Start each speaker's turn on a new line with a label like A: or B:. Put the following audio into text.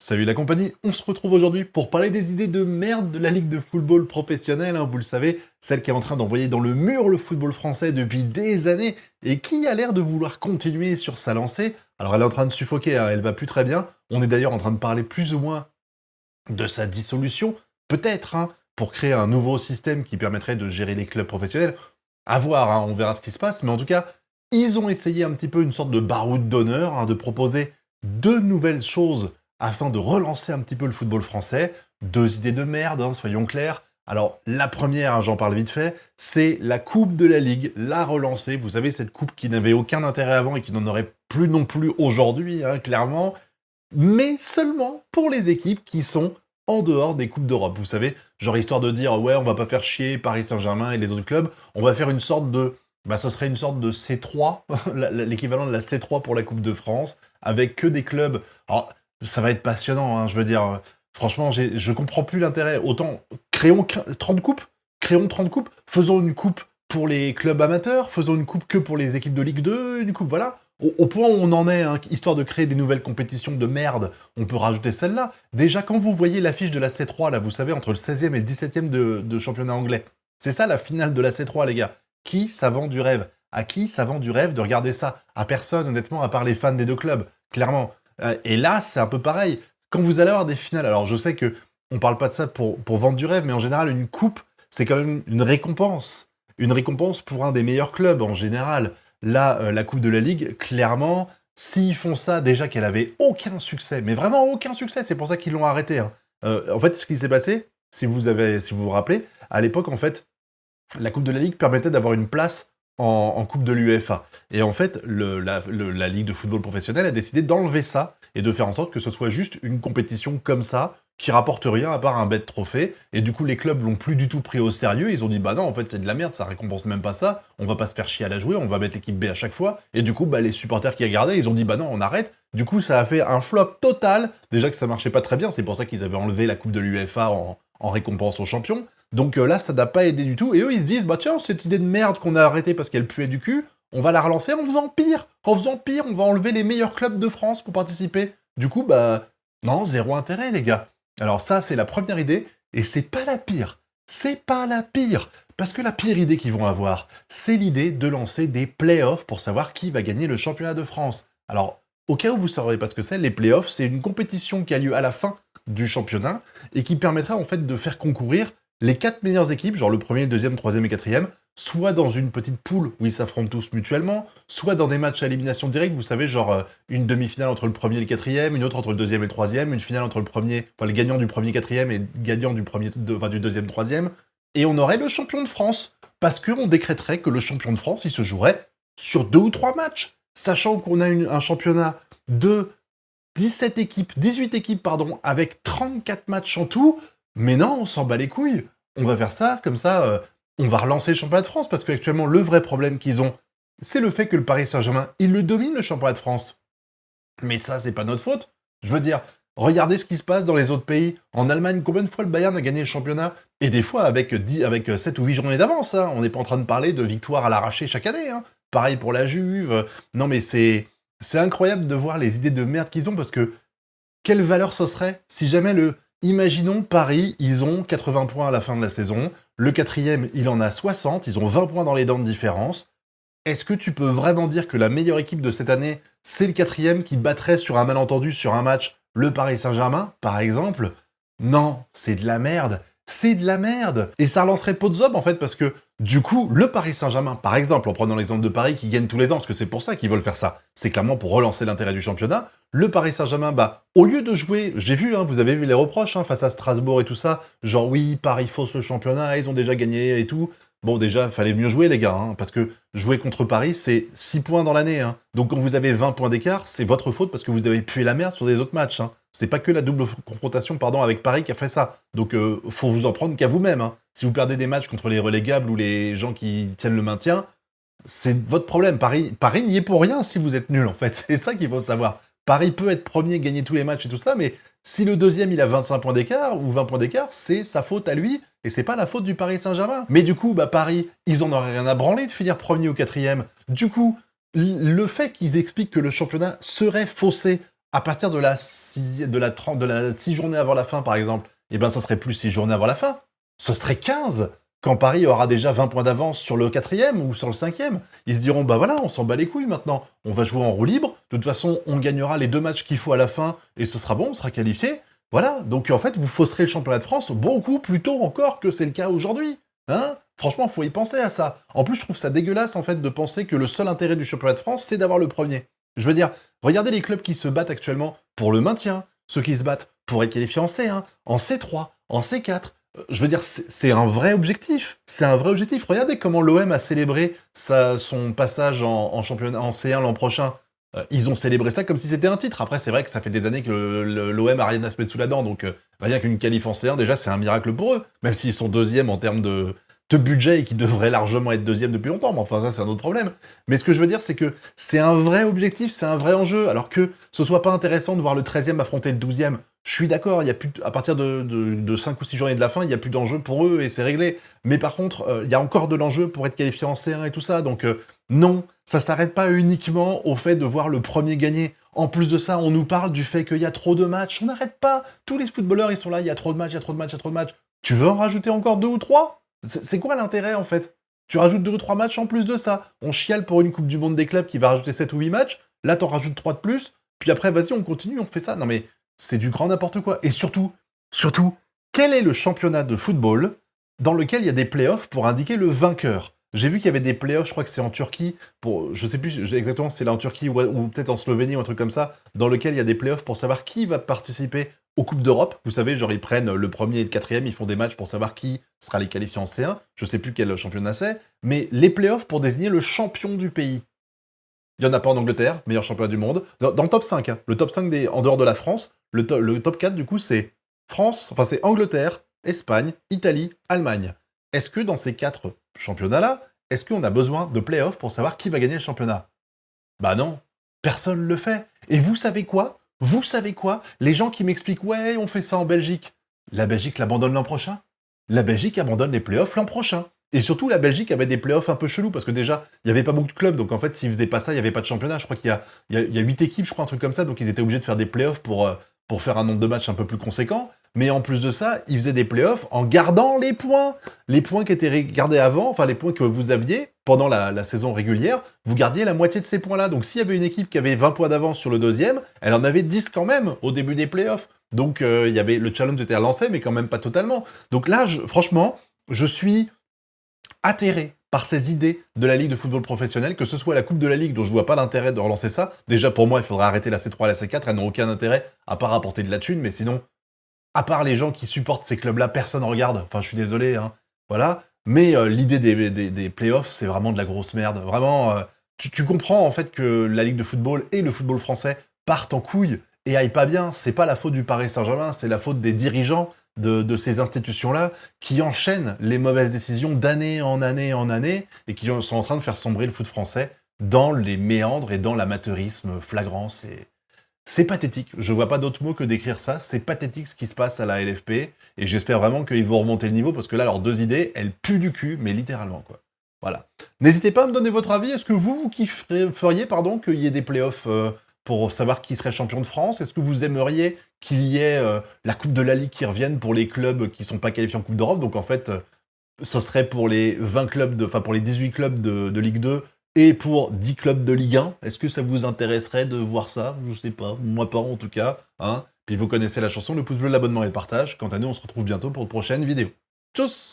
A: Salut la compagnie, on se retrouve aujourd'hui pour parler des idées de merde de la Ligue de football professionnelle, vous le savez, celle qui est en train d'envoyer dans le mur le football français depuis des années et qui a l'air de vouloir continuer sur sa lancée. Alors elle est en train de suffoquer, elle va plus très bien. On est d'ailleurs en train de parler plus ou moins de sa dissolution, peut-être, pour créer un nouveau système qui permettrait de gérer les clubs professionnels. À voir, on verra ce qui se passe, mais en tout cas, ils ont essayé un petit peu une sorte de baroud d'honneur, de proposer deux nouvelles choses afin de relancer un petit peu le football français. Deux idées de merde, soyons clairs. Alors, la première, j'en parle vite fait, c'est la Coupe de la Ligue, la relancer. Vous savez, cette coupe qui n'avait aucun intérêt avant et qui n'en aurait plus non plus aujourd'hui, clairement, mais seulement pour les équipes qui sont en dehors des Coupes d'Europe. Vous savez, genre histoire de dire, ouais, on va pas faire chier Paris Saint-Germain et les autres clubs, on va faire une sorte de... Bah, ce serait une sorte de C3, l'équivalent de la C3 pour la Coupe de France, avec que des clubs... Alors, ça va être passionnant, je veux dire, franchement, je comprends plus l'intérêt. Autant, créons 30 coupes, faisons une coupe pour les clubs amateurs, faisons une coupe que pour les équipes de Ligue 2, une coupe, voilà. Au point où on en est, histoire de créer des nouvelles compétitions de merde, on peut rajouter celle-là. Déjà, quand vous voyez l'affiche de la C3, là, vous savez, entre le 16e et le 17e de championnat anglais, c'est ça la finale de la C3, les gars. Qui ça vend du rêve? À qui ça vend du rêve de regarder ça? À personne, honnêtement, à part les fans des deux clubs, clairement. Et là, c'est un peu pareil. Quand vous allez avoir des finales, alors je sais que on parle pas de ça pour vendre du rêve, mais en général, une coupe, c'est quand même une récompense. Une récompense pour un des meilleurs clubs, en général. Là, la Coupe de la Ligue, clairement, s'ils font ça, déjà qu'elle avait aucun succès, mais vraiment aucun succès, c'est pour ça qu'ils l'ont arrêté. En fait, ce qui s'est passé, si vous vous rappelez, à l'époque, en fait, la Coupe de la Ligue permettait d'avoir une place en Coupe de l'UEFA. Et en fait, la Ligue de football professionnel a décidé d'enlever ça et de faire en sorte que ce soit juste une compétition comme ça, qui rapporte rien à part un bête trophée. Et du coup, les clubs l'ont plus du tout pris au sérieux. Ils ont dit, bah non, en fait, c'est de la merde, ça récompense même pas ça. On va pas se faire chier à la jouer, on va mettre l'équipe B à chaque fois. Et du coup, bah, les supporters qui regardaient, ils ont dit, bah non, on arrête. Du coup, ça a fait un flop total. Déjà que ça marchait pas très bien, c'est pour ça qu'ils avaient enlevé la Coupe de l'UEFA en récompense aux champions. Donc là, ça n'a pas aidé du tout. Et eux, ils se disent, bah tiens, cette idée de merde qu'on a arrêtée parce qu'elle puait du cul, on va la relancer en faisant pire. En faisant pire, on va enlever les meilleurs clubs de France pour participer. Du coup, bah, non, zéro intérêt, les gars. Alors ça, c'est la première idée, et c'est pas la pire. C'est pas la pire. Parce que la pire idée qu'ils vont avoir, c'est l'idée de lancer des playoffs pour savoir qui va gagner le championnat de France. Alors, au cas où vous ne saurez pas ce que c'est, les playoffs, c'est une compétition qui a lieu à la fin du championnat, et qui permettra en fait de faire concourir les 4 meilleures équipes, genre le premier, le deuxième, troisième et quatrième, soit dans une petite poule où ils s'affrontent tous mutuellement, soit dans des matchs à élimination directe, vous savez, genre une demi-finale entre le premier et le quatrième, une autre entre le deuxième et le troisième, une finale entre le premier, enfin le gagnant du premier quatrième et le gagnant du premier, enfin, du deuxième troisième, et on aurait le champion de France, parce qu'on décréterait que le champion de France, il se jouerait sur 2 ou 3 matchs, sachant qu'on a un championnat de 17 équipes, 18 équipes, pardon, avec 34 matchs en tout, mais non, on s'en bat les couilles. On va faire ça, comme ça, on va relancer le championnat de France, parce qu'actuellement, le vrai problème qu'ils ont, c'est le fait que le Paris Saint-Germain, il le domine, le championnat de France. Mais ça, c'est pas notre faute. Je veux dire, regardez ce qui se passe dans les autres pays. En Allemagne, combien de fois le Bayern a gagné le championnat? Et des fois avec 7 ou 8 journées d'avance. On n'est pas en train de parler de victoire à l'arraché chaque année. Pareil pour la Juve. Non mais c'est incroyable de voir les idées de merde qu'ils ont, parce que quelle valeur ce serait si jamais Imaginons Paris, ils ont 80 points à la fin de la saison, le quatrième, il en a 60, ils ont 20 points dans les dents de différence. Est-ce que tu peux vraiment dire que la meilleure équipe de cette année, c'est le quatrième qui battrait sur un malentendu, sur un match, le Paris Saint-Germain, par exemple? Non, c'est de la merde. C'est de la merde. Et ça relancerait Podzol, en fait, parce que, du coup, le Paris Saint-Germain, par exemple, en prenant l'exemple de Paris qui gagne tous les ans, parce que c'est pour ça qu'ils veulent faire ça, c'est clairement pour relancer l'intérêt du championnat, le Paris Saint-Germain, bah, au lieu de jouer, j'ai vu, vous avez vu les reproches, face à Strasbourg et tout ça, genre oui, Paris fausse le championnat, ils ont déjà gagné et tout. Bon, déjà, fallait mieux jouer, les gars, parce que jouer contre Paris, c'est 6 points dans l'année. Donc quand vous avez 20 points d'écart, c'est votre faute parce que vous avez pué la merde sur des autres matchs. C'est pas que la double confrontation, pardon, avec Paris qui a fait ça. Donc faut vous en prendre qu'à vous-même. Si vous perdez des matchs contre les relégables ou les gens qui tiennent le maintien, c'est votre problème. Paris n'y est pour rien si vous êtes nul, en fait. C'est ça qu'il faut savoir. Paris peut être premier, gagner tous les matchs et tout ça, mais si le deuxième, il a 25 points d'écart ou 20 points d'écart, c'est sa faute à lui, et c'est pas la faute du Paris Saint-Germain. Mais du coup, bah Paris, ils en auraient rien à branler de finir premier ou quatrième. Du coup, le fait qu'ils expliquent que le championnat serait faussé À partir de la 6 journées avant la fin, par exemple, eh ben, ça serait plus 6 journées avant la fin, ce serait 15, quand Paris aura déjà 20 points d'avance sur le quatrième ou sur le cinquième. Ils se diront: «Bah voilà, on s'en bat les couilles maintenant, on va jouer en roue libre, de toute façon, on gagnera les 2 matchs qu'il faut à la fin et ce sera bon, on sera qualifié». Voilà, donc en fait, vous fausserez le championnat de France beaucoup plus tôt encore que c'est le cas aujourd'hui. Hein? Franchement, faut y penser à ça. En plus, je trouve ça dégueulasse, en fait, de penser que le seul intérêt du championnat de France, c'est d'avoir le premier. Je veux dire, regardez les clubs qui se battent actuellement pour le maintien, ceux qui se battent pour être qualifiés en C1, en C3, en C4. Je veux dire, c'est un vrai objectif. C'est un vrai objectif. Regardez comment l'OM a célébré son passage en championnat en C1 l'an prochain. Ils ont célébré ça comme si c'était un titre. Après, c'est vrai que ça fait des années que l'OM a rien à se mettre sous la dent, donc rien qu'une qualif en C1, déjà, c'est un miracle pour eux. Même s'ils sont deuxième en termes de budget et qu'ils devraient largement être deuxième depuis longtemps, mais enfin, ça, c'est un autre problème. Mais ce que je veux dire, c'est que c'est un vrai objectif, c'est un vrai enjeu, alors que ce soit pas intéressant de voir le 13e affronter le 12e. Je suis d'accord, il y a plus à partir de 5 ou 6 journées de la fin, il y a plus d'enjeu pour eux et c'est réglé. Mais par contre, il y a encore de l'enjeu pour être qualifié en C1 et tout ça, donc non, ça s'arrête pas uniquement au fait de voir le premier gagner. En plus de ça, on nous parle du fait qu'il y a trop de matchs, on n'arrête pas. Tous les footballeurs, ils sont là, il y a trop de matchs, il y a trop de matchs, il y a trop de matchs. Tu veux en rajouter encore 2 ou 3? C'est quoi l'intérêt, en fait? Tu rajoutes 2 ou 3 matchs en plus de ça. On chiale pour une Coupe du Monde des clubs qui va rajouter 7 ou 8 matchs. Là, t'en rajoutes 3 de plus. Puis après, vas-y, on continue, on fait ça. Non mais, c'est du grand n'importe quoi. Et surtout, quel est le championnat de football dans lequel il y a des playoffs pour indiquer le vainqueur? J'ai vu qu'il y avait des playoffs, je crois que c'est en Turquie, je sais plus exactement si c'est là en Turquie ou peut-être en Slovénie ou un truc comme ça, dans lequel il y a des playoffs pour savoir qui va participer aux Coupes d'Europe. Vous savez, genre ils prennent le premier et le quatrième, ils font des matchs pour savoir qui sera les qualifiés en C1. Je sais plus quel championnat c'est, mais les playoffs pour désigner le champion du pays. Il y en a pas en Angleterre, meilleur championnat du monde. Dans le top 5, hein, le top 5 en dehors de la France, le top 4 du coup c'est c'est Angleterre, Espagne, Italie, Allemagne. Est-ce que dans ces 4 championnats-là, est-ce qu'on a besoin de playoffs pour savoir qui va gagner le championnat? Bah non, personne le fait. Et vous savez quoi? Vous savez quoi? Les gens qui m'expliquent: «Ouais, on fait ça en Belgique». La Belgique l'abandonne l'an prochain. La Belgique abandonne les playoffs l'an prochain. Et surtout, la Belgique avait des playoffs un peu chelous, parce que déjà, il n'y avait pas beaucoup de clubs, donc en fait, s'ils faisaient pas ça, il n'y avait pas de championnat. Je crois qu'il y a 8 équipes, je crois, un truc comme ça, donc ils étaient obligés de faire des playoffs pour faire un nombre de matchs un peu plus conséquent. Mais en plus de ça, ils faisaient des playoffs en gardant les points. Les points qui étaient gardés avant, enfin les points que vous aviez pendant la saison régulière, vous gardiez la moitié de ces points-là. Donc s'il y avait une équipe qui avait 20 points d'avance sur le deuxième, elle en avait 10 quand même au début des playoffs. Donc le challenge était relancé, mais quand même pas totalement. Donc là, franchement, je suis atterré par ces idées de la Ligue de football professionnel, que ce soit la Coupe de la Ligue, dont je vois pas l'intérêt de relancer ça. Déjà, pour moi, il faudrait arrêter la C3 et la C4, elles n'ont aucun intérêt, à part apporter de la thune, mais sinon, à part les gens qui supportent ces clubs-là, personne regarde. Enfin, je suis désolé, hein. Voilà. Mais l'idée des playoffs, c'est vraiment de la grosse merde. Vraiment, tu comprends, en fait, que la Ligue de football et le football français partent en couille et aillent pas bien. C'est pas la faute du Paris Saint-Germain, c'est la faute des dirigeants de ces institutions-là qui enchaînent les mauvaises décisions d'année en année en année et qui sont en train de faire sombrer le foot français dans les méandres et dans l'amateurisme flagrant. C'est pathétique, je vois pas d'autre mot que décrire ça, c'est pathétique ce qui se passe à la LFP, et j'espère vraiment qu'ils vont remonter le niveau, parce que là, leurs 2 idées, elles puent du cul, mais littéralement, quoi. Voilà. N'hésitez pas à me donner votre avis, est-ce que vous feriez, qu'il y ait des playoffs pour savoir qui serait champion de France? Est-ce que vous aimeriez qu'il y ait la Coupe de la Ligue qui revienne pour les clubs qui sont pas qualifiés en Coupe d'Europe? Donc en fait, ce serait pour les 20 clubs pour les 18 clubs de Ligue 2 et pour 10 clubs de Ligue 1. Est-ce que ça vous intéresserait de voir ça? Je sais pas, moi pas en tout cas, hein. Puis vous connaissez la chanson, le pouce bleu, l'abonnement et le partage. Quant à nous, on se retrouve bientôt pour une prochaine vidéo. Tchuss!